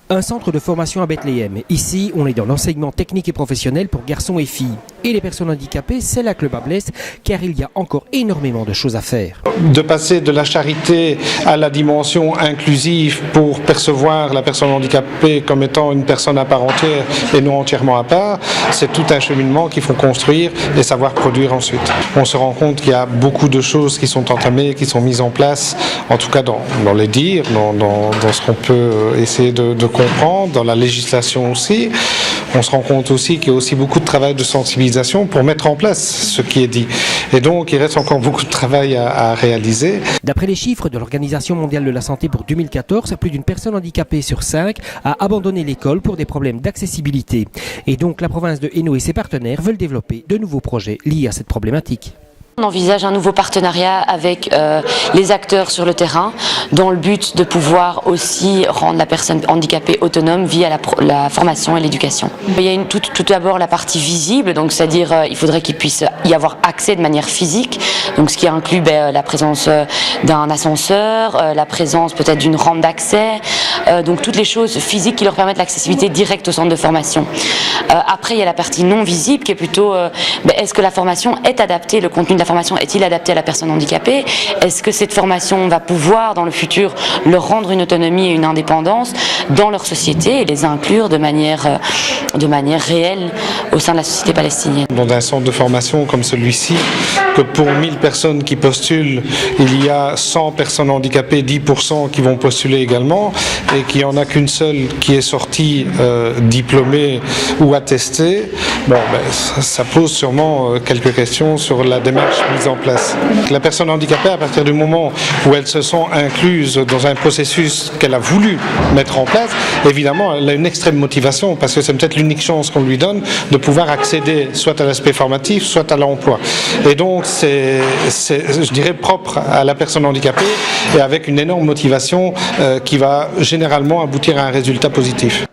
Un centre de formation à Bethléem. Ici, on est dans l'enseignement technique et professionnel pour garçons et filles. Et les personnes handicapées, c'est là que le bas blesse, car il y a encore énormément de choses à faire. De passer de la charité à la dimension inclusive pour percevoir la personne handicapée comme étant une personne à part entière et non entièrement à part, c'est tout un cheminement qu'il faut construire et savoir produire ensuite. On se rend compte qu'il y a beaucoup de choses qui sont entamées, qui sont mises en place, en tout cas dans les dires, dans ce qu'on peut essayer de comprendre, dans la législation aussi. On se rend compte aussi qu'il y a aussi beaucoup de travail de sensibilisation pour mettre en place ce qui est dit. Et donc, il reste encore beaucoup de travail à réaliser. D'après les chiffres de l'Organisation mondiale de la santé pour 2014, plus d'une personne handicapée sur 5 a abandonné l'école pour des problèmes d'accessibilité. Et donc, la province de Hainaut et ses partenaires veulent développer de nouveaux projets liés à cette problématique. On envisage un nouveau partenariat avec les acteurs sur le terrain dans le but de pouvoir aussi rendre la personne handicapée autonome via la formation et l'éducation. Il y a tout d'abord la partie visible, donc c'est-à-dire il faudrait qu'il puisse y avoir accès de manière physique, donc ce qui inclut la présence d'un ascenseur, la présence peut-être d'une rampe d'accès, donc toutes les choses physiques qui leur permettent l'accessibilité directe au centre de formation. Après il y a la partie non visible qui est plutôt est-ce que la formation est adaptée, le contenu de la formation est-il adapté à la personne handicapée? Est-ce que cette formation va pouvoir dans le futur leur rendre une autonomie et une indépendance dans leur société et les inclure de manière réelle au sein de la société palestinienne? Dans un centre de formation comme celui-ci, que pour 1000 personnes qui postulent, il y a 100 personnes handicapées, 10% qui vont postuler également, et qu'il n'y en a qu'une seule qui est sortie diplômée ou attestée, ça pose sûrement quelques questions sur la démarche mise en place. La personne handicapée, à partir du moment où elle se sent incluse dans un processus qu'elle a voulu mettre en place, évidemment, elle a une extrême motivation, parce que c'est peut-être l'unique chance qu'on lui donne de pouvoir accéder soit à l'aspect formatif, soit à l'emploi. Et donc, c'est, je dirais, propre à la personne handicapée et avec une énorme motivation qui va généralement aboutir à un résultat positif.